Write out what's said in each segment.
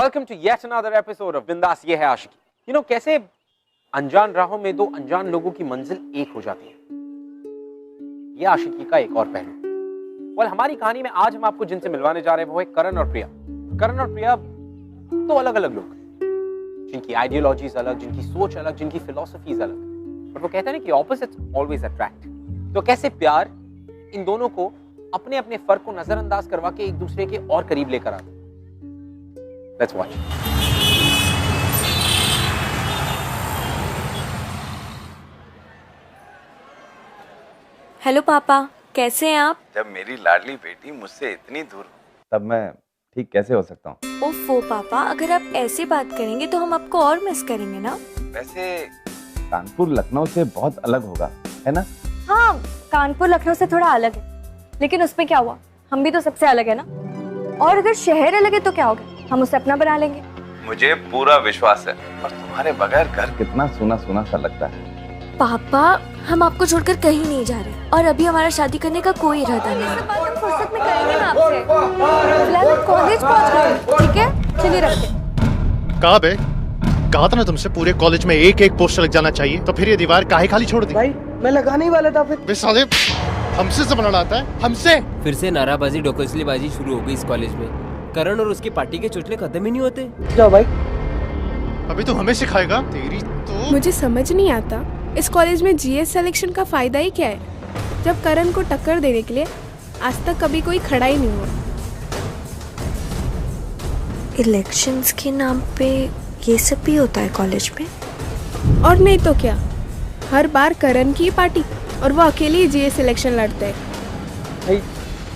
Welcome to yet another episode of Bindass ये है आशिकी। कैसे अनजान राहों में दो अनजान लोगों की मंजिल एक हो जाती है, ये आशिकी का एक और पहलू। हमारी कहानी में आज हम आपको जिनसे मिलवाने जा रहे हैं वो है करण और प्रिया। करण और प्रिया दो अलग अलग लोग, जिनकी आइडियोलॉजीज अलग, जिनकी सोच अलग, जिनकी फिलॉसफीज अलग, बट वो कहते हैं ना कि ऑपोजिट्स ऑलवेज अट्रैक्ट। तो कैसे प्यार इन दोनों को अपने अपने फर्क को नजरअंदाज करवा के एक दूसरे के और करीब लेकर आता। Let's watch. हेलो पापा, कैसे हैं आप? जब मेरी लाडली बेटी मुझसे इतनी दूर तब मैं ठीक कैसे हो सकता हूँ? ओफो पापा, अगर आप ऐसे बात करेंगे तो हम आपको और मिस करेंगे ना। वैसे कानपुर लखनऊ से बहुत अलग होगा, है ना? हाँ, कानपुर लखनऊ से थोड़ा अलग है, लेकिन उसमें क्या हुआ, हम भी तो सबसे अलग है ना। और अगर शहर अलग है तो क्या होगा, हम उसे अपना बना लेंगे। मुझे पूरा विश्वास है, और तुम्हारे बगैर घर कितना सूना सूना सा लगता है। पापा, हम आपको छोड़कर कहीं नहीं जा रहे, और अभी हमारा शादी करने का कोई इरादा नहीं है। बात हम फुर्सत में करेंगे ना आपसे। फिलहाल कॉलेज पहुंच गए, ठीक है? चलिए रखते। कहा बे? कहा था ना तुमसे पूरे कॉलेज में एक एक पोस्टर लग जाना चाहिए, तो फिर ये दीवार काहे खाली छोड़ दी? भाई मैं लगाने ही वाला था। फिर बे साले, हमसे जमाना लाता है, हमसे। फिर से नाराबाजी डोकसलीबाजी शुरू हो गई इस कॉलेज में। करण और उसकी पार्टी के चुटले खत्म ही नहीं होते। जाओ भाई। अभी तो हमें सिखाएगा? तेरी तो मुझे समझ नहीं आता इस कॉलेज में जीएस सिलेक्शन का फायदा ही क्या है, जब करण को टक्कर देने के लिए आज तक कभी कोई खड़ा ही नहीं हुआ। इलेक्शंस के नाम पे ये सब भी होता है कॉलेज में? और नहीं तो क्या, हर बार करण की पार्टी और वो अकेले ही जीएस सिलेक्शन लड़ते हैं।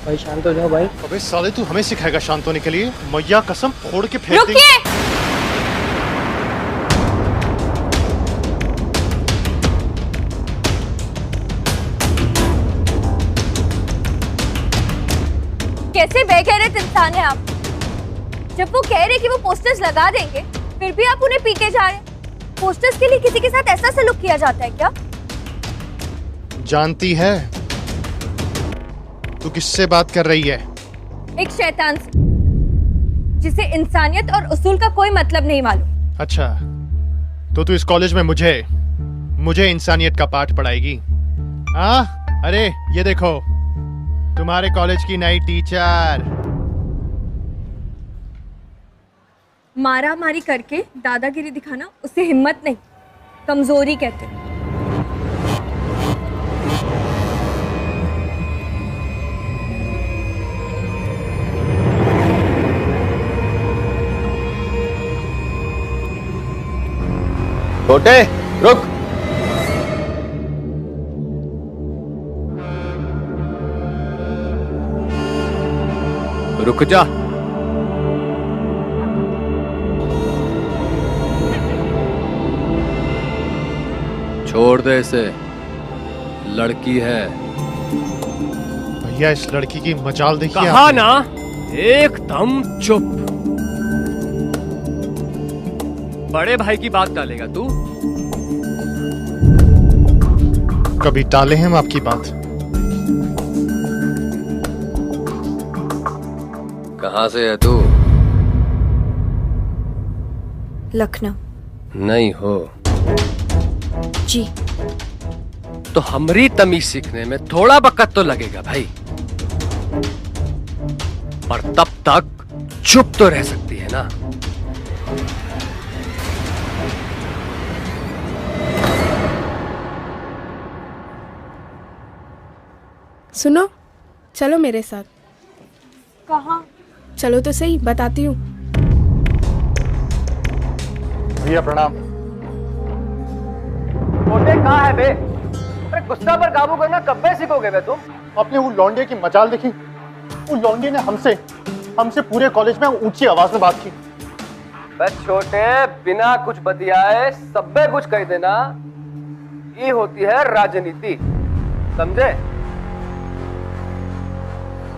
भाई शांत हो जाओ भाई। अबे साले, तू हमें सिखाएगा शांत होने के लिए? मैया कसम फोड़ के फेंक देंगे। रुकिए! कैसे बेगैरत इंसान है आप। जब वो कह रहे कि वो पोस्टर्स लगा देंगे, फिर भी आप उन्हें पीटे जा रहे हैं। पोस्टर्स के लिए किसी के साथ ऐसा सलूक किया जाता है क्या? जानती है तू किससे बात कर रही है? एक शैतान से, जिसे इंसानियत और उसूल का कोई मतलब नहीं मालूम। अच्छा, तो तू इस कॉलेज में मुझे इंसानियत का पाठ पढ़ाएगी? हाँ, अरे ये देखो, तुम्हारे कॉलेज की नई टीचर। मारा मारी करके दादागिरी दिखाना उसे हिम्मत नहीं, कमजोरी कहते हैं। छोटे, रुक। रुक जा। छोड़ दे इसे, लड़की है। भैया, इस लड़की की मजाल देखिए। कहा ना, एकदम चुप। बड़े भाई की बात डालेगा तू? कभी टाले हम आपकी बात? कहाँ से है तू? लखनऊ। नहीं हो जी। तो हमरी तमीज सीखने में थोड़ा वक्त तो लगेगा भाई, पर तब तक चुप तो रह सकती है ना। सुनो, चलो मेरे साथ। कहाँ? चलो तो सही, बताती हूँ। भैया प्रणाम। छोटे कहाँ है बे? अरे गुस्सा पर काबू करना कब से सीखोगे बे तुम? आपने वो लौंडे की मजाल देखी? वो लौंडे ने हमसे पूरे कॉलेज में ऊंची आवाज में बात की। बस छोटे, बिना कुछ बतियाए सबे कुछ कह देना, ये होती है राजनीति, समझे?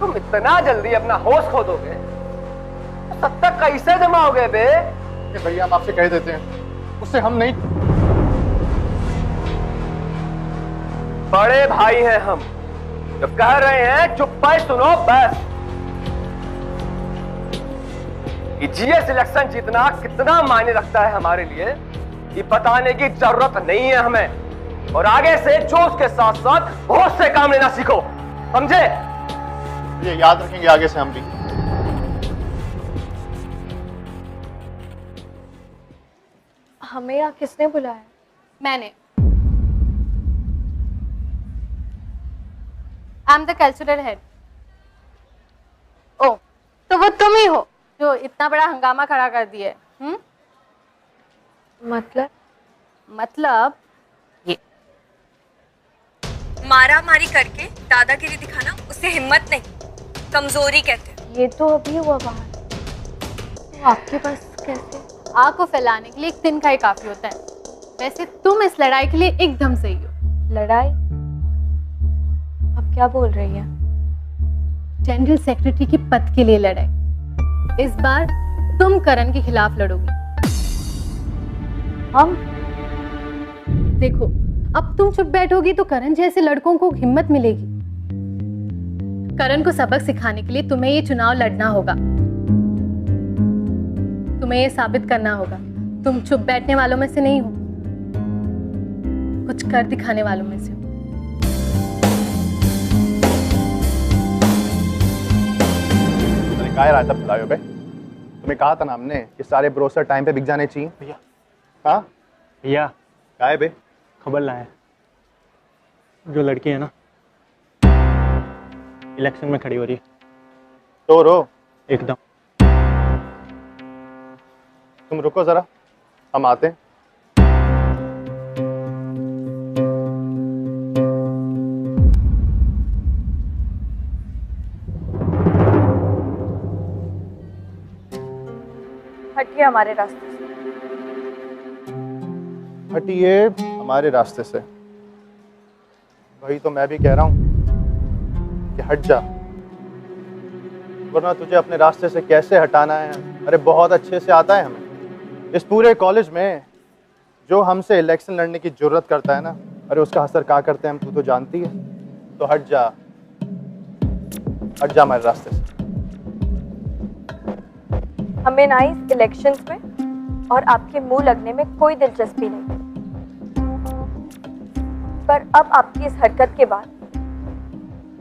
तुम इतना जल्दी अपना होश खो दोगे तो सत्ता कैसे जमाओगे बे? भैया, हम आपसे कह देते हैं, उससे हम नहीं। बड़े भाई हैं हम, जब कह रहे हैं चुप पाए सुनो बस। कि जीएस इलेक्शन जीतना कितना मायने रखता है हमारे लिए, ये बताने की जरूरत नहीं है हमें। और आगे से जोश के साथ साथ होश से काम लेना सीखो, समझे? ये याद रखेंगे आगे से हम भी। हमें यहाँ किसने बुलाया? मैंने। I am the cultural head. ओ, तो वो तुम ही हो जो इतना बड़ा हंगामा खड़ा कर दिए। मतलब ये मारा मारी करके दादागिरी दिखाना उसे हिम्मत नहीं, कमजोरी कहते हैं। ये तो अभी हुआ बाहर, तो आपके पास कैसे? आग को फैलाने के लिए एक तिनका ही काफी होता है। वैसे तुम इस लड़ाई के लिए एकदम सही हो। लड़ाई? आप क्या बोल रही हैं? जनरल सेक्रेटरी की पद के लिए लड़ाई। इस बार तुम करण के खिलाफ लड़ोगी। हम? देखो, अब तुम चुप बैठोगी तो करण जैसे लड़कों को हिम्मत मिलेगी। करण को सबक सिखाने के लिए तुम्हें ये चुनाव लड़ना होगा। तुम्हें ये साबित करना होगा तुम चुप बैठने वालों में से नहीं हो, कुछ कर दिखाने वालों में से हो। काय रायता पिलायो बे? तुम्हें कहा था ना हमने कि सारे ब्रोसर टाइम पे बिक जाने चाहिए। भैया हाँ भैया काय बे? खबर लाए, जो लड़की है ना इलेक्शन में खड़ी हो रही है। तो रो एकदम। तुम रुको जरा, हम आते हैं। हटिए हमारे रास्ते से। हटिए हमारे रास्ते से। वही तो मैं भी कह रहा हूं कि हट जा, वरना तुझे अपने रास्ते से कैसे हटाना है अरे बहुत अच्छे से आता है हमें। इस पूरे कॉलेज में जो हमसे इलेक्शन लड़ने की जरूरत करता है ना, अरे उसका असर क्या करते हैं हम, तू तो जानती है। तो हट जा हमारे रास्ते से। हमें ना इस इलेक्शंस में और आपके मुंह लगने में कोई दिलचस्पी नहीं, पर अब आपकी इस हरकत के बाद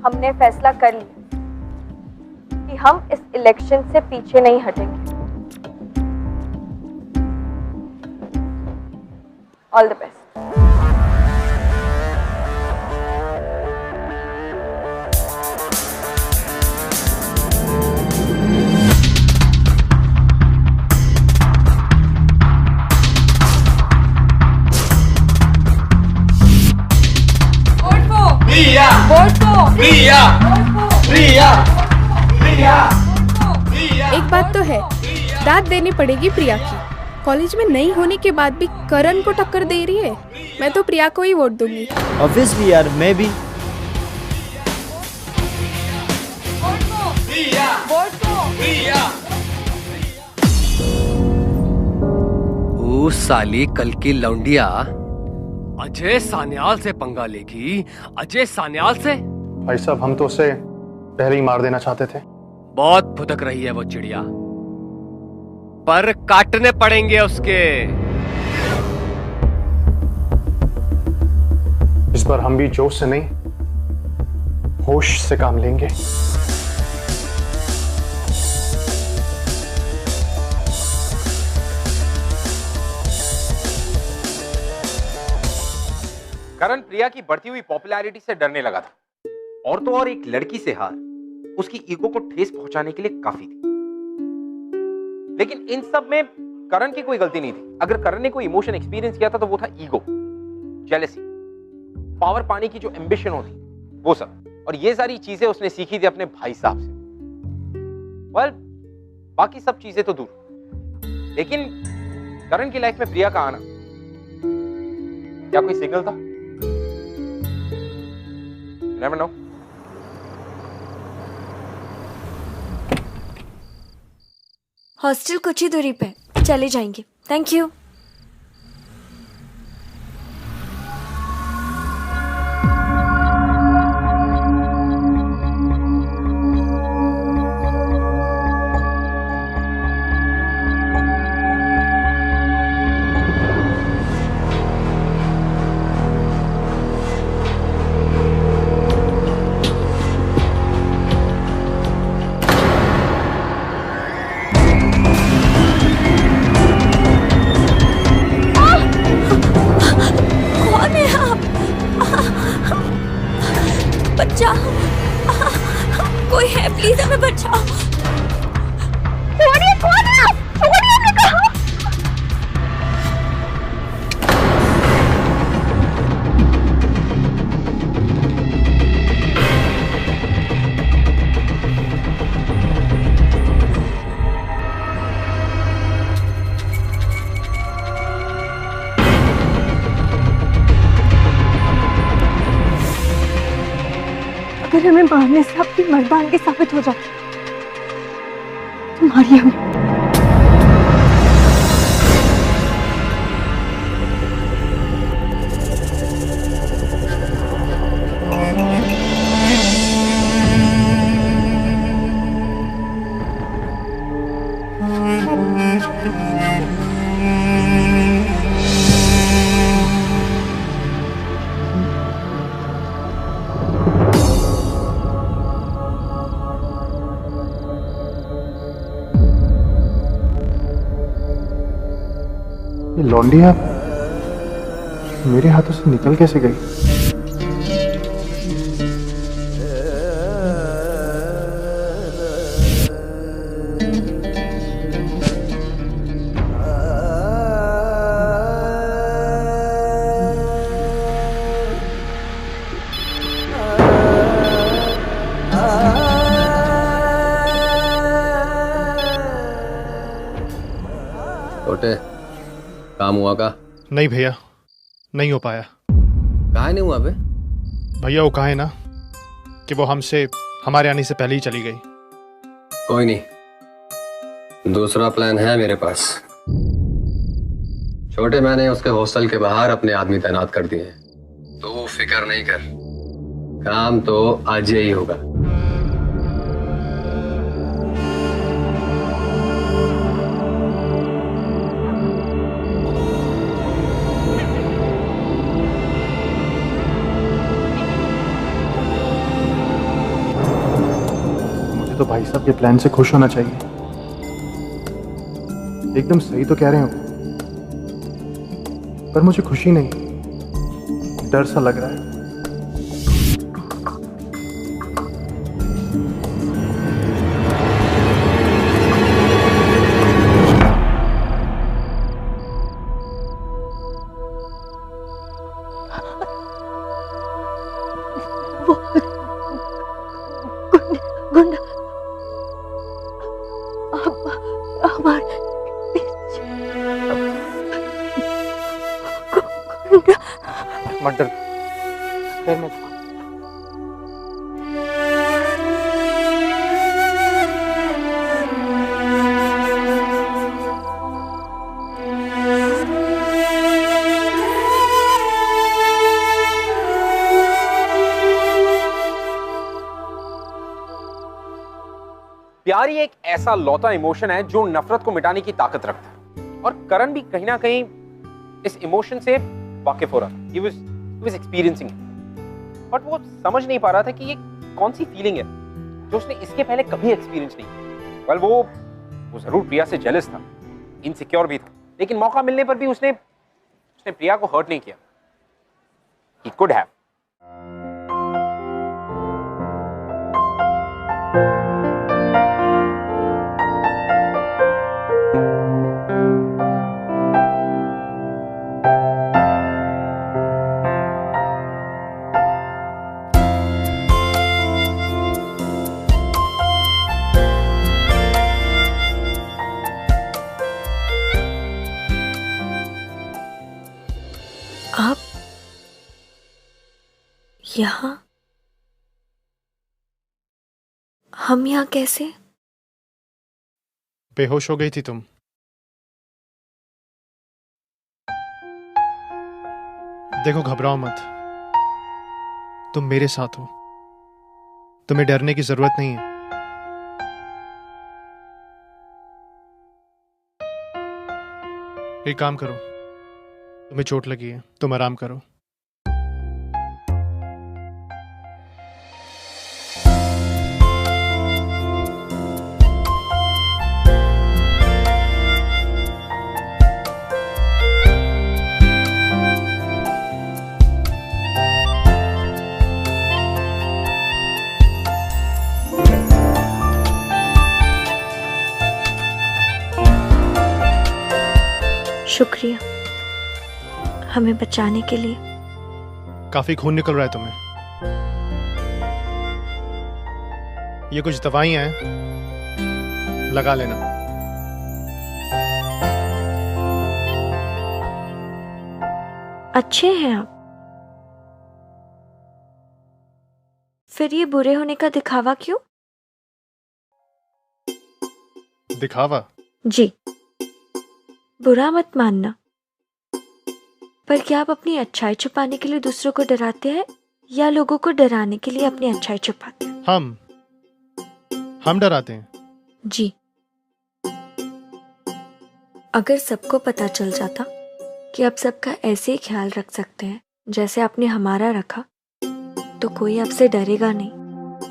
हमने फैसला कर लिया कि हम इस इलेक्शन से पीछे नहीं हटेंगे। All the best. एक बात तो है, दाद देनी पड़ेगी प्रिया की। कॉलेज में नहीं होने के बाद भी करण को टक्कर दे रही है। मैं तो प्रिया को ही वोट दूंगी। ऑब्वियसली यार, मैं भी। ओ साली कल की लौंडिया अजय सान्याल से पंगा लेगी। अजय सान्याल से? भाई साहब हम तो उसे पहले ही मार देना चाहते थे। बहुत फुदक रही है वो चिड़िया, पर काटने पड़ेंगे उसके। इस बार हम भी जोश से नहीं होश से काम लेंगे। करण प्रिया की बढ़ती हुई पॉपुलैरिटी से डरने लगा था, और तो और एक लड़की से हार उसकी ईगो को ठेस पहुंचाने के लिए काफी थी। लेकिन इन सब में करण की कोई गलती नहीं थी। अगर करण ने कोई इमोशन एक्सपीरियंस किया था तो वो था ईगो, जेलसी, पावर पाने की जो एम्बिशन होती, वो सब। और ये सारी चीजें उसने सीखी थी अपने भाई साहब से। वेल, बाकी सब चीजें तो दूर, लेकिन करण की लाइफ में प्रिया का आना क्या कोई सिग्नल था? Never know. हॉस्टल कुछ ही दूरी पे, चले जाएंगे। Thank you. हमें बचाओ। छोड़िए, कौन है आप? छोड़िए, हमने कहा। अगर हमें मारने से आपकी मर्दानगी साबित हो जाए तो मारिए हमें। ये लौंडिया मेरे हाथों से निकल कैसे गई? छोटे, काम हुआ का? नहीं भैया, नहीं हो पाया। कहा नहीं हुआ बे? भैया वो कहा है ना कि वो हमसे हमारे आने से पहले ही चली गई। कोई नहीं, दूसरा प्लान है मेरे पास। छोटे, मैंने उसके हॉस्टल के बाहर अपने आदमी तैनात कर दिए हैं, तो फिक्र नहीं कर, काम तो आज ही होगा। तो भाई साहब ये प्लान से खुश होना चाहिए। एकदम सही तो कह रहे हो, पर मुझे खुशी नहीं, डर सा लग रहा है। गुंडा मत डर, प्यार ही एक ऐसा लौता इमोशन है जो नफरत को मिटाने की ताकत रखता है, और करण भी कहीं ना कहीं इस इमोशन से वाकिफ हो रहा था। He was experiencing it. But वो समझ नहीं पा रहा था कि ये कौन सी फीलिंग है जो उसने इसके पहले कभी एक्सपीरियंस नहीं की। वेल वो जरूर प्रिया से जेलस था, इनसिक्योर भी था, लेकिन मौका मिलने पर भी उसने प्रिया को हर्ट नहीं किया। He could have. आप यहाँ? हम यहाँ कैसे? बेहोश हो गई थी तुम। देखो, घबराओ मत, तुम मेरे साथ हो, तुम्हें डरने की जरूरत नहीं है। एक काम करो, तुम्हें चोट लगी है, तुम आराम करो। हमें बचाने के लिए। काफी खून निकल रहा है तुम्हें। ये कुछ दवाइयां हैं, लगा लेना। अच्छे हैं आप। फिर ये बुरे होने का दिखावा क्यों? दिखावा? जी, बुरा मत मानना, पर क्या आप अपनी अच्छाई छुपाने के लिए दूसरों को डराते हैं या लोगों को डराने के लिए अपनी अच्छाई छुपाते हैं? हम डराते हैं। जी। अगर सबको पता चल जाता कि आप सबका ऐसे ही ख्याल रख सकते हैं जैसे आपने हमारा रखा, तो कोई आपसे डरेगा नहीं,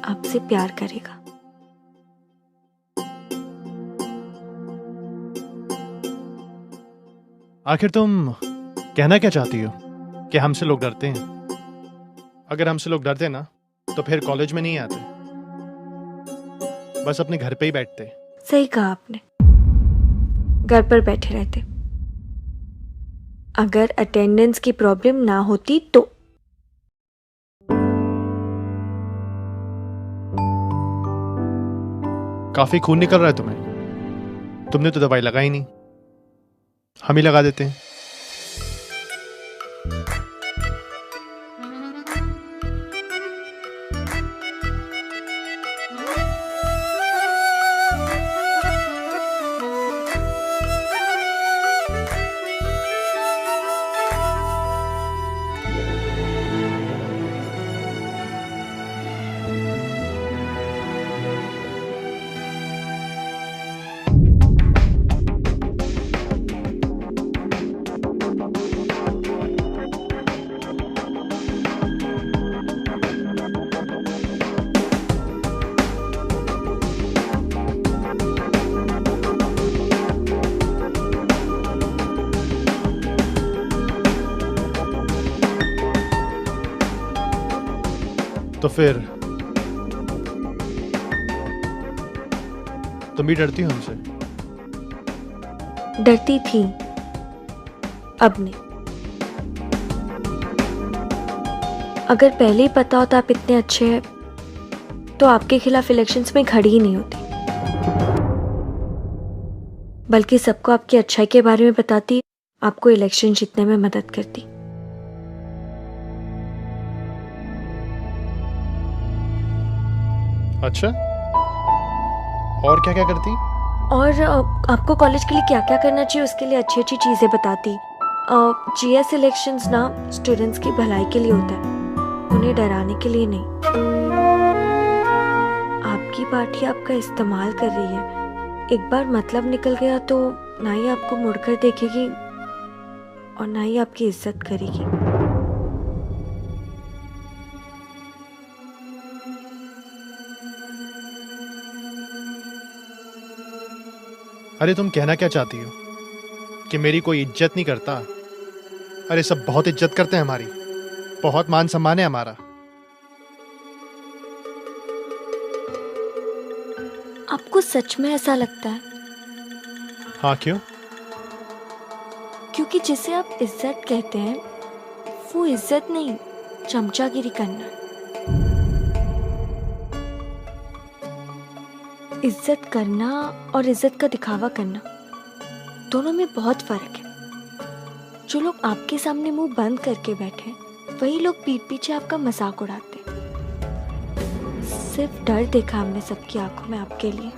आपसे प्यार करेगा। आखिर तुम कहना क्या चाहती हो? कि हमसे लोग डरते हैं? अगर हमसे लोग डरते ना तो फिर कॉलेज में नहीं आते, बस अपने घर पे ही बैठते। सही कहा आपने, घर पर बैठे रहते। अगर अटेंडेंस की प्रॉब्लम ना होती तो। काफी खून निकल रहा है तुम्हें। तुमने तो दवाई लगाई नहीं, हम ही लगा देते हैं। तो फिर तुम भी डरती हो हमसे? डरती थी, अब नहीं। अगर पहले ही पता होता आप इतने अच्छे हैं तो आपके खिलाफ इलेक्शंस में खड़ी ही नहीं होती, बल्कि सबको आपकी अच्छाई के बारे में बताती, आपको इलेक्शन जीतने में मदद करती। अच्छा, और क्या क्या करती? और आपको कॉलेज के लिए क्या क्या करना चाहिए उसके लिए अच्छी अच्छी चीज़ें बताती। जीएस इलेक्शंस ना स्टूडेंट्स की भलाई के लिए होता है, उन्हें डराने के लिए नहीं। आपकी पार्टी आपका इस्तेमाल कर रही है, एक बार मतलब निकल गया तो ना ही आपको मुड़कर देखेगी और ना ही आपकी इज्जत करेगी। अरे तुम कहना क्या चाहती हो? कि मेरी कोई इज्जत नहीं करता? अरे सब बहुत इज्जत करते हैं हमारी, बहुत मान सम्मान है हमारा। आपको सच में ऐसा लगता है? हाँ, क्यों? क्योंकि जिसे आप इज्जत कहते हैं वो इज्जत नहीं, चमचागिरी करना है। इज्जत करना और इज्जत का दिखावा करना दोनों में बहुत फर्क है। जो लोग आपके सामने मुंह बंद करके बैठे हैं वही लोग पीठ पीछे आपका मजाक उड़ाते हैं। सिर्फ डर देखा हमने सबकी आंखों में आपके लिए।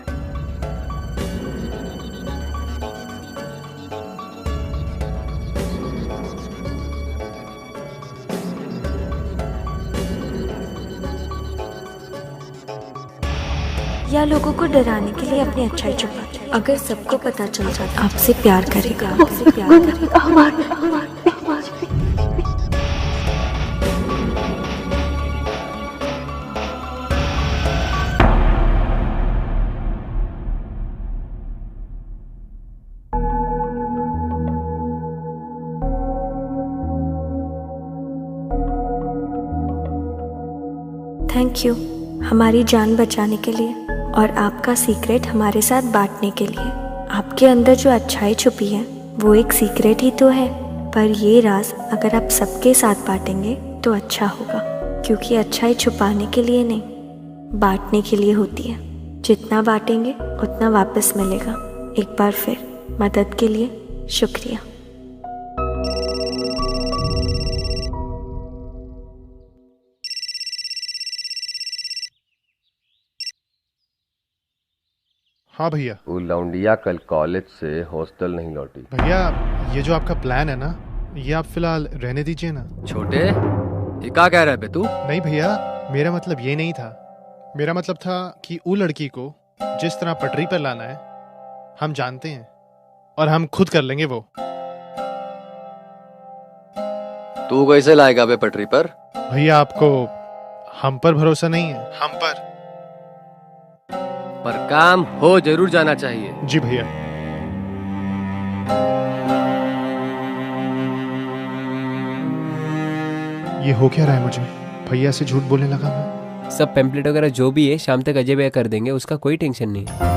या लोगों को डराने के लिए अपनी अच्छाई छुपाते हैं। अगर सबको पता चल जाता आपसे प्यार करेगा, आपसे प्यार करेगा। थैंक यू हमारी जान बचाने के लिए और आपका सीक्रेट हमारे साथ बांटने के लिए। आपके अंदर जो अच्छाई छुपी है वो एक सीक्रेट ही तो है, पर ये राज अगर आप सबके साथ बांटेंगे तो अच्छा होगा, क्योंकि अच्छाई छुपाने के लिए नहीं, बांटने के लिए होती है। जितना बांटेंगे उतना वापस मिलेगा। एक बार फिर मदद के लिए शुक्रिया। हाँ भैया। वो लौंडिया कल कॉलेज से हॉस्टल नहीं लौटी। भैया ये जो आपका प्लान है ना, ये आप फिलहाल रहने दीजिए ना। छोटे, ये क्या कह रहा है बे तू? नहीं भैया, मेरा मतलब ये नहीं था। मेरा मतलब था कि वो लड़की को जिस तरह पटरी पर लाना है हम जानते हैं, और हम खुद कर लेंगे वो। तू कैसे लाएगा बे पटरी पर? भैया आपको हम पर भरोसा नहीं है? हम पर काम हो जरूर जाना चाहिए। जी भैया। ये हो क्या रहा है मुझे? भैया से झूठ बोलने लगा मैं। सब पेम्पलेट वगैरह जो भी है शाम तक अजय भैया कर देंगे, उसका कोई टेंशन नहीं है।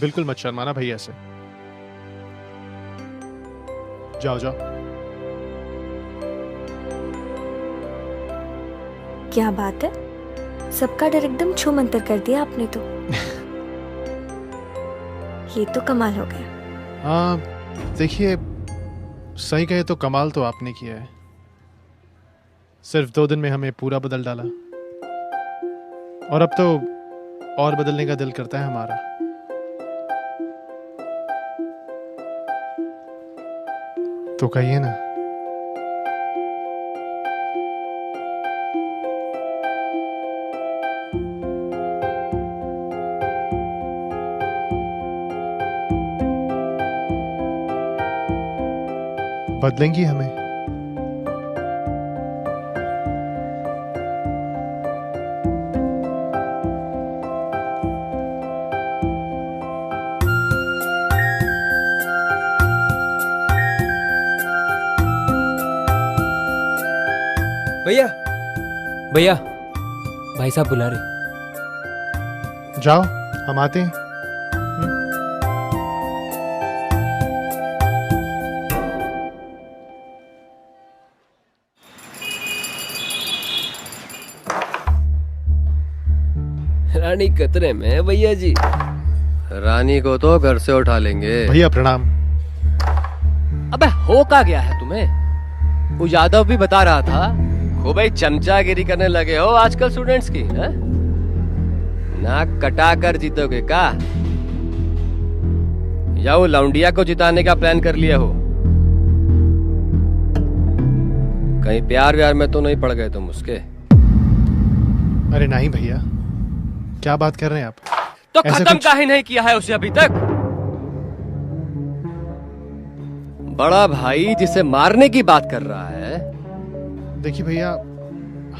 बिल्कुल मत शर्माना भैया से। जाओ जाओ। क्या बात है, सबका डर एकदम छू मंतर कर दिया आपने तो। ये तो कमाल हो गया। हाँ देखिए, सही कहे तो कमाल तो आपने किया है। सिर्फ 2 दिन में हमें पूरा बदल डाला, और अब तो और बदलने का दिल करता है हमारा। तो कहिए ना। बदलेंगी हमें? भैया भैया, भाई साहब बुला रहे। जाओ, हम आते हैं। रानी खतरे में है भैया जी। रानी को तो घर से उठा लेंगे। भैया प्रणाम। अबे हो क्या गया है तुम्हें? वो यादव भी बता रहा था खूब भाई चमचागिरी करने लगे हो आजकल स्टूडेंट्स की। है? नाक कटा कर जीतोगे का? या वो लौंडिया को जिताने का प्लान कर लिया हो? कहीं प्यार व्यार में तो नहीं पड़ गए तुम उसके? अरे नहीं भैया, क्या बात कर रहे हैं आप? तो खत्म काहे नहीं किया है उसे अभी तक? बड़ा भाई जिसे मारने की बात कर रहा है। देखिए भैया,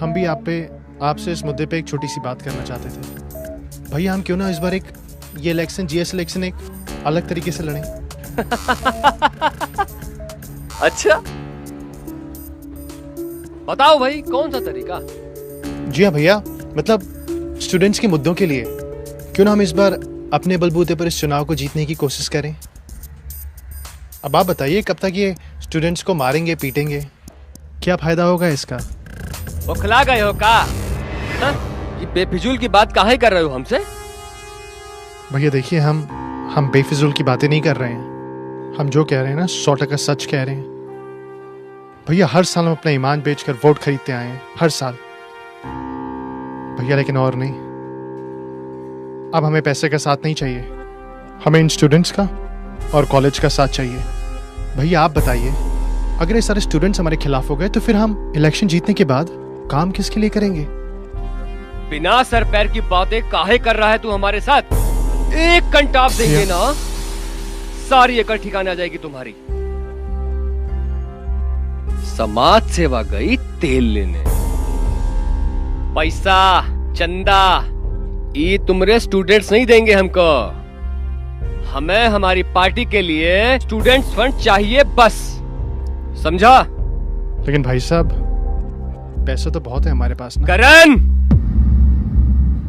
हम भी आपसे इस मुद्दे पे एक छोटी सी बात करना चाहते थे। भैया हम क्यों ना इस बार ये इलेक्शन, जीएस इलेक्शन एक अलग तरीके से लड़ें। अच्छा बताओ भाई, कौन सा तरीका? जी हाँ भैया, मतलब स्टूडेंट्स के मुद्दों के लिए क्यों ना हम इस बार अपने बलबूते पर इस चुनाव को जीतने की कोशिश करें। अब आप बताइए, कब तक ये स्टूडेंट्स को मारेंगे पीटेंगे, क्या फायदा होगा इसका? बौखला गए हो का? हाँ? ये बेफिजूल की बात काहे कर रहे हो हमसे? भैया देखिए, हम बेफिजूल की बातें नहीं कर रहे हैं। हम जो कह रहे हैं ना 100% सच कह रहे हैं। भैया हर साल हम अपना ईमान बेचकर वोट खरीदते आए हैं, हर साल भैया, लेकिन और नहीं। अब हमें पैसे का साथ नहीं चाहिए, हमें इन स्टूडेंट्स का और कॉलेज का साथ चाहिए। भैया आप बताइए, अगर ये सारे स्टूडेंट्स हमारे खिलाफ हो गए तो फिर हम इलेक्शन जीतने के बाद काम किसके लिए करेंगे? बिना सर पैर की बातें काहे कर रहा है तू हमारे साथ? एक घंटा आप देंगे ना, सारी अकल ठिकाने आ जाएगी तुम्हारी। समाज सेवा गई तेल लेने, पैसा चंदा ये तुमरे स्टूडेंट्स नहीं देंगे हमको। हमें हमारी पार्टी के लिए स्टूडेंट्स फंड चाहिए बस, समझा? लेकिन भाई साहब पैसा तो बहुत है हमारे पास ना। करण,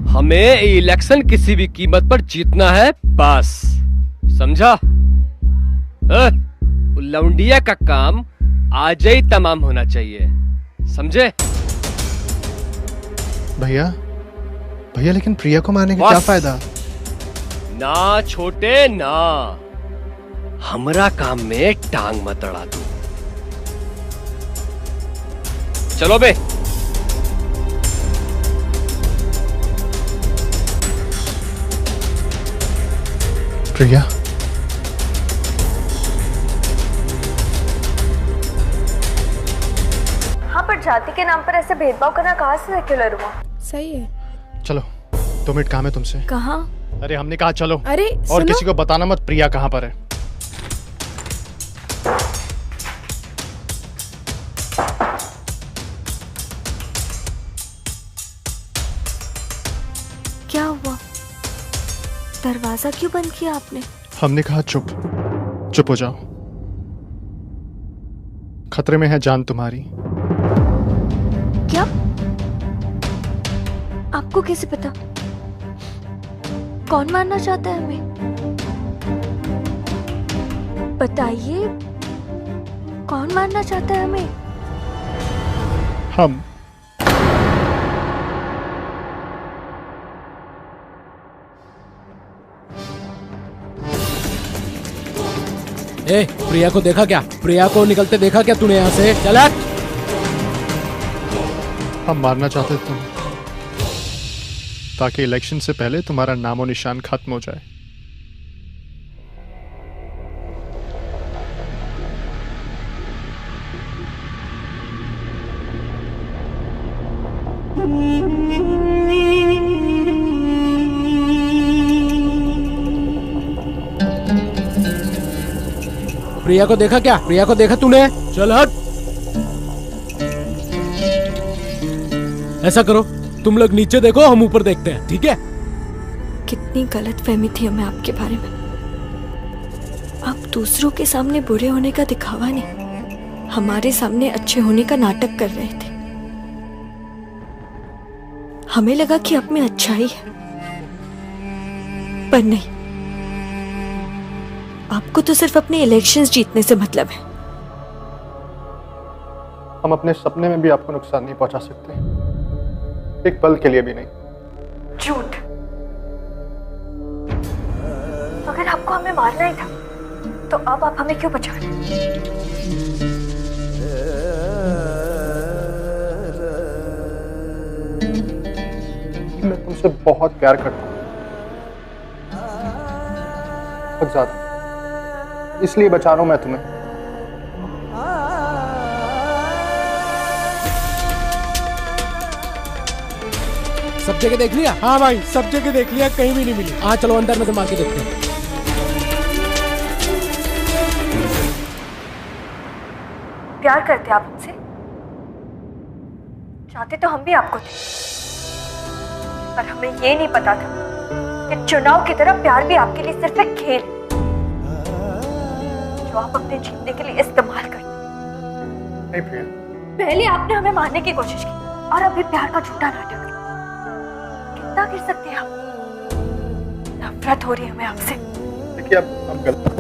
हमें इलेक्शन किसी भी कीमत पर जीतना है बस, समझा? लौंडिया का काम आज ही तमाम होना चाहिए, समझे? भैया लेकिन प्रिया को मारने का क्या फायदा? ना छोटे ना, हमरा काम में टांग मत अड़ा तू। चलो बे। प्रिया, हाँ पर जाति के नाम पर ऐसे भेदभाव करना कहाँ से सेक्युलर हुआ? सही है। चलो 2 मिनट काम है तुमसे। कहाँ? अरे हमने कहा चलो। अरे और सुनो। किसी को बताना मत प्रिया कहाँ पर है। क्या हुआ? दरवाजा क्यों बंद किया आपने? हमने कहा चुप हो जाओ, खतरे में है जान तुम्हारी। क्या? आपको कैसे पता? कौन मारना चाहता है हमें? बताइए, कौन मारना चाहता है हमें? हम। ए, प्रिया को देखा क्या? प्रिया को निकलते देखा क्या तूने यहाँ से? चल हट। हम मारना चाहते थे तुम्हें, ताकि इलेक्शन से पहले तुम्हारा नामो निशान खत्म हो जाए। प्रिया को देखा क्या? प्रिया को देखा तूने? चल हट। ऐसा करो, तुम लोग नीचे देखो, हम ऊपर देखते हैं, ठीक है? कितनी गलतफहमी थी हमें आपके बारे में। आप दूसरों के सामने बुरे होने का दिखावा नहीं, हमारे सामने अच्छे होने का नाटक कर रहे थे। हमें लगा कि आप में अच्छाई है, पर नहीं। आपको तो सिर्फ अपने इलेक्शंस जीतने से मतलब है। हम अपने सपने में भी आपको नुकसान नहीं पहुंचा सकते, एक पल के लिए भी नहीं। झूठ। अगर आपको हमें मारना ही था, तो अब आप हमें क्यों बचा रहे? मैं तुमसे बहुत प्यार करता हूँ, बहुत ज्यादा, इसलिए बचा रहा हूं मैं तुम्हें। सब जगह देख लिया? हाँ भाई, सब जगह देख लिया, कहीं भी नहीं मिली। हाँ चलो अंदर में तो मार के देखते हैं। प्यार करते आप हमसे? चाहते तो हम भी आपको थे, पर हमें ये नहीं पता था कि चुनाव की तरह प्यार भी आपके लिए सिर्फ एक खेल है जो आप अपने जीतने के लिए इस्तेमाल करते। नहीं प्रिया, पहले आपने हमें मारने की कोशिश की और अभी प्यार का झूठा नाटक। कितना गिर सकते हैं आप? नफरत हो रही है हमें आपसे। देखिए अब गलत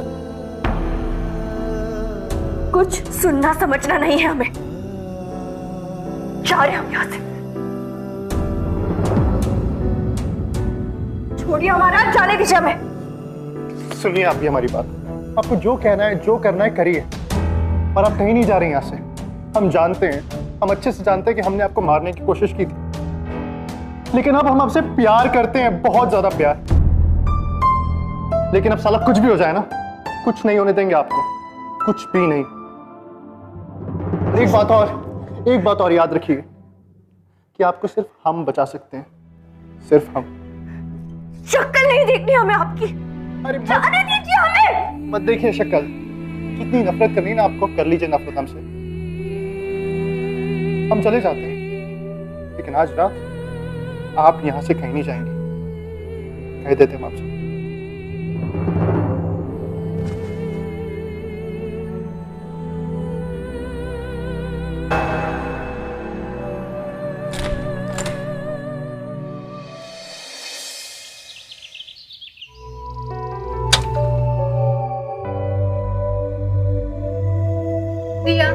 कुछ सुनना समझना नहीं है हमें। जा रहे हम यहां से। छोड़िए हमारा, जाने दीजिए हमें। सुनिए आप भी हमारी बात। आपको जो कहना है जो करना है करिए, पर आप कहीं नहीं जा रहे यहाँ से। हम जानते हैं, हम अच्छे से जानते हैं कि हमने आपको मारने की कोशिश की थी, लेकिन अब हम आपसे प्यार करते हैं, बहुत ज्यादा प्यार। लेकिन अब साला कुछ भी हो जाए ना, कुछ नहीं होने देंगे आपको, कुछ भी नहीं। एक बात और याद रखिए कि आपको सिर्फ हम बचा सकते हैं, सिर्फ हम। शक्ल नहीं देखनी हमें आपकी। अरे जाने दीजिए हमें। मत देखिए शक्ल, कितनी नफरत करनी ना आपको, कर लीजिए नफरत हमसे। हम चले जाते हैं, लेकिन आज रात आप यहां से कहीं नहीं जाएंगे, कह देते हम आपसे। प्रिया,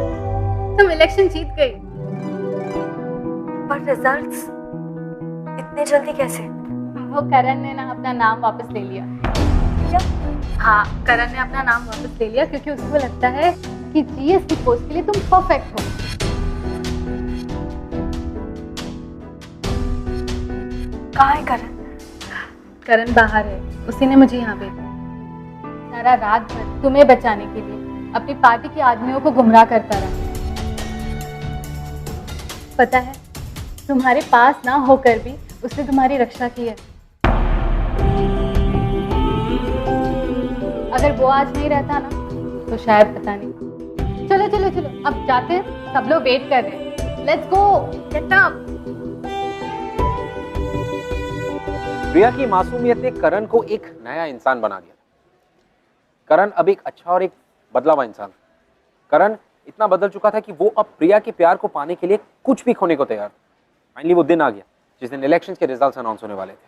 तुम इलेक्शन जीत गई। पर रिजल्ट्स इतने जल्दी कैसे? वो करण ने ना अपना नाम वापस ले लिया। क्या? हाँ, करण ने अपना नाम वापस ले लिया क्योंकि उसको लगता है कि जीएस की पोस्ट के लिए तुम परफेक्ट हो। कहाँ है करण? करण बाहर है, उसी ने मुझे यहाँ भेजा। सारा रात भर तुम्हें बचाने के लिए अपनी पार्टी के आदमियों को गुमराह करता रहा। पता है, तुम्हारे पास ना होकर भी उसने तुम्हारी रक्षा की है। अगर वो आज नहीं रहता ना तो शायद पता नहीं। चलो चलो चलो, अब जाते हैं, सब लोग वेट कर रहे हैं। Let's go, get up. Priya की मासूमियत ने करण को एक नया इंसान बना दिया। करण अब एक अच्छा और एक बदला हुआ इंसान। करण इतना बदल चुका था कि वो अब प्रिया के प्यार को पाने के लिए कुछ भी खोने को तैयार था। फाइनली वो दिन आ गया जिस दिन इलेक्शंस के रिजल्ट्स अनाउंस होने वाले थे।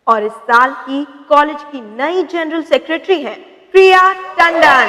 और इस साल की कॉलेज की नई जनरल सेक्रेटरी है प्रिया टंडन।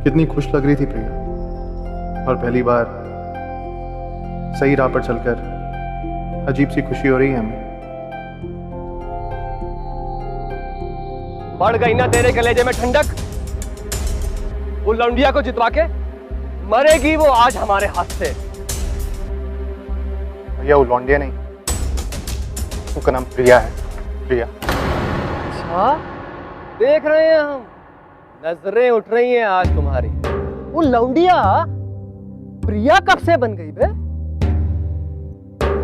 कितनी खुश लग रही थी प्रिया, और पहली बार सही राह पर चलकर अजीब सी खुशी हो रही है हमें। बढ़ गई ना तेरे कलेजे में ठंडक। वो लौंडिया को जितवा के मरेगी वो आज हमारे हाथ से। भैया वो लौंडिया नहीं, उसका नाम प्रिया है, प्रिया। अच्छा, देख रहे हैं हम, नजरें उठ रही हैं आज तुम्हारी। वो लौंडिया प्रिया कब से बन गई बे?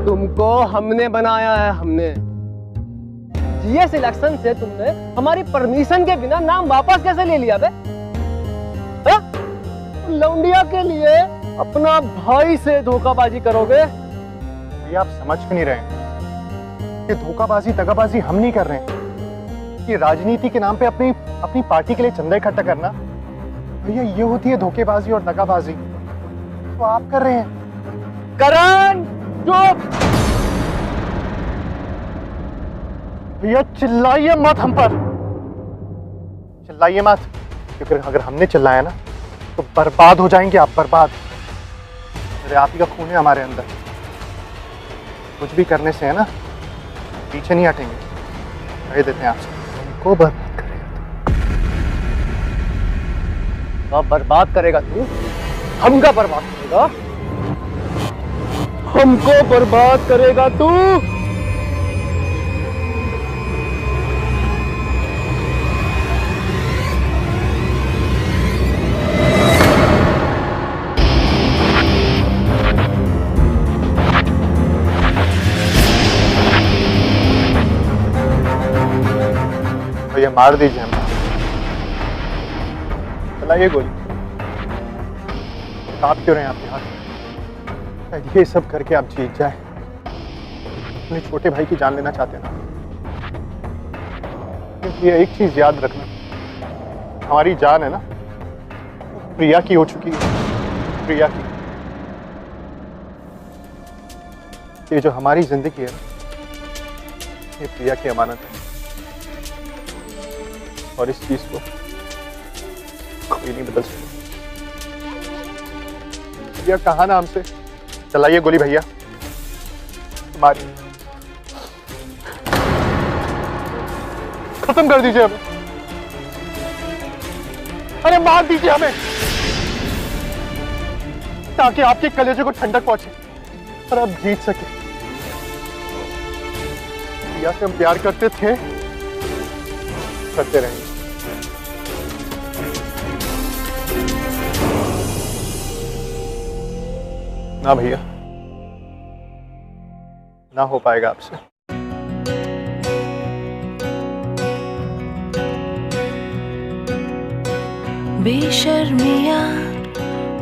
तुमको हमने बनाया है, हमने। जीएस इलेक्शन से तुमने हमारी परमिशन के बिना नाम वापस कैसे ले लिया बे? लौंडिया के लिए अपना भाई से धोखाबाजी करोगे? भैया आप समझ क्यों नहीं रहे? ये धोखाबाजी दगाबाजी हम नहीं कर रहे हैं। ये राजनीति के नाम पे अपनी पार्टी के लिए चंदा इकट्ठा करना, भैया ये होती है धोखेबाजी और दगाबाजी। तो आप कर रहे हैं। करण चुप! भैया चिल्लाइए मत हम पर। चिल्लाइए मत, क्योंकि अगर हमने चिल्लाया ना तो बर्बाद हो जाएंगे आप, बर्बाद। अरे आप ही का खून है हमारे अंदर, कुछ भी करने से है ना पीछे नहीं हटेंगे। कह देते हैं आपसे, हमको बर्बाद करेगा, बर्बाद करेगा तू, हमका बर्बाद करेगा, हमको बर्बाद करेगा तू। भैया मार दीजिए हमें, चलाइए गोली। आप क्यों रहे हैं आपके हाथ? ये सब करके आप जीत जाए, अपने छोटे भाई की जान लेना चाहते हैं ना? क्योंकि ये एक चीज याद रखना, हमारी जान है ना प्रिया की हो चुकी है, प्रिया की। ये जो हमारी जिंदगी है ना, ये प्रिया की अमानत है, और इस चीज को कोई नहीं बदल सकता। भैया कहा ना हमसे, चलाइए गोली भैया, मारिए, खत्म कर दीजिए हमें, अरे मार दीजिए हमें, ताकि आपके कलेजे को ठंडक पहुंचे और आप जीत सके। भैया से हम प्यार करते थे, करते रहेंगे। ना भैया, ना हो पाएगा आपसे। बेशर्मियां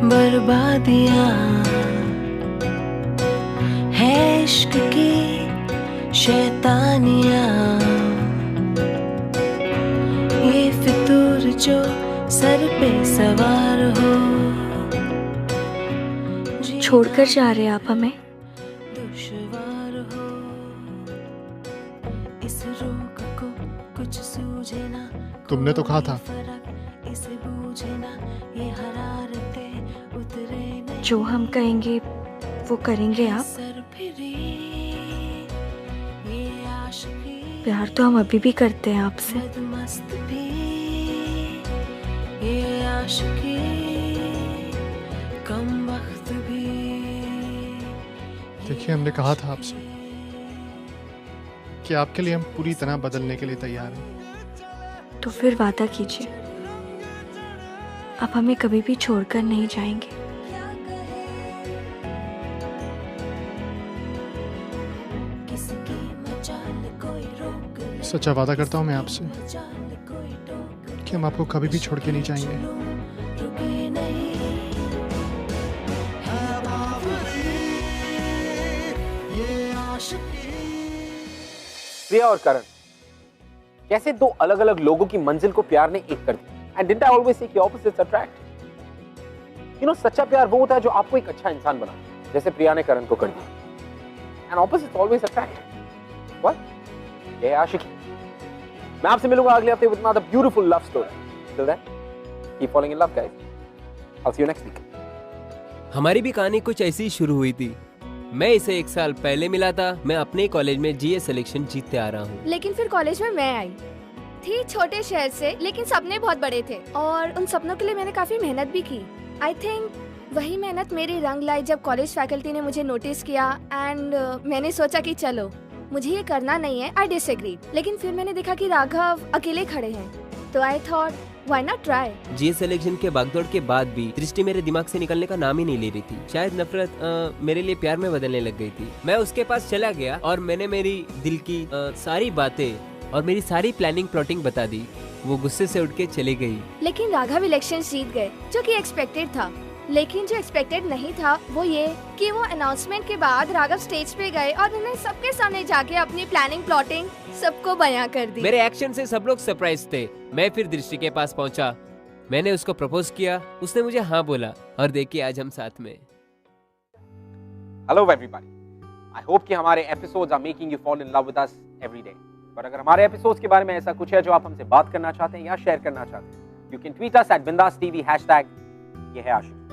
बर्बादियां है इश्क की शैतानियां, ये फितूर जो सर पे सवार हो। छोड़कर जा रहे आप हमें? दुश्वार हो इस रोग को कुछ सूझे ना, तुमने तो कहा था इसे बूझे ना, ये हरारते उतरे नहीं, जो हम कहेंगे वो करेंगे आप? ये आशिकी प्यार तो हम अभी भी करते हैं आपसे। मस्त भी ये आशिकी कम वक्त भी। देखिए, हमने कहा था आपसे कि आपके लिए हम पूरी तरह बदलने के लिए तैयार हैं। तो फिर वादा कीजिए, आप हमें कभी भी छोड़कर नहीं जाएंगे। सच्चा वादा करता हूँ मैं आपसे कि हम आपको कभी भी छोड़ के नहीं जाएंगे। प्रिया और करण, कैसे दो अलग अलग लोगों की मंजिल को प्यार ने एक कर दिया। And didn't I always say कि ऑपोजिट्स अट्रैक्ट? यू नो, सच्चा प्यार वो होता है जो आपको एक अच्छा इंसान बना, जैसे प्रिया ने करण को कर दिया। And opposites always attract. What? ये आशिकी। मैं आपसे मिलूंगा अगले हफ्ते with another beautiful love story. Till then, keep following in love guys. I see you next week. हमारी भी कहानी कुछ ऐसी ही शुरू हुई थी। मैं इसे 1 साल पहले मिला था। मैं अपने कॉलेज में जीए सिलेक्शन जीतते आ रहा हूँ। लेकिन फिर कॉलेज में मैं आई थी, छोटे शहर से, लेकिन सपने बहुत बड़े थे और उन सपनों के लिए मैंने काफी मेहनत भी की। आई थिंक वही मेहनत मेरी रंग लाई जब कॉलेज फैकल्टी ने मुझे नोटिस किया एंड मैंने सोचा कि चलो मुझे ये करना नहीं है। आई डिसएग्री, लेकिन फिर मैंने देखा कि राघव अकेले खड़े हैं, तो I thought why not try. GA selection के भागदौड़ के बाद भी दृष्टि मेरे दिमाग से निकलने का नाम ही नहीं ले रही थी। शायद नफरत मेरे लिए प्यार में बदलने लग गई थी। मैं उसके पास चला गया और मैंने मेरी दिल की सारी बातें और मेरी सारी प्लानिंग प्लॉटिंग बता दी। वो गुस्से से उठ के चली गई। लेकिन राघव इलेक्शन जीत गए, जो कि एक्सपेक्टेड था। लेकिन जो एक्सपेक्टेड नहीं था वो ये कि वो अनाउंसमेंट के बाद राघव स्टेज पे गए और उन्होंने सबके सामने जाके अपनी प्लानिंग प्लॉटिंग सबको बयां कर दी। मेरे एक्शन से सब लोग सरप्राइज थे। मैं फिर दृष्टि के पास पहुंचा, मैंने उसको प्रपोज किया, उसने मुझे हाँ बोला और देखिए आज हम साथ में। हेलो एवरीबॉडी, आई होप कि हमारे episodes are making you fall in love with us every day. और अगर हमारे एपिसोड्स के बारे में ऐसा कुछ है जो आप हमसे बात करना चाहते हैं या शेयर करना चाहते हैं, you can tweet us @BindasTV #ये है आशिकी।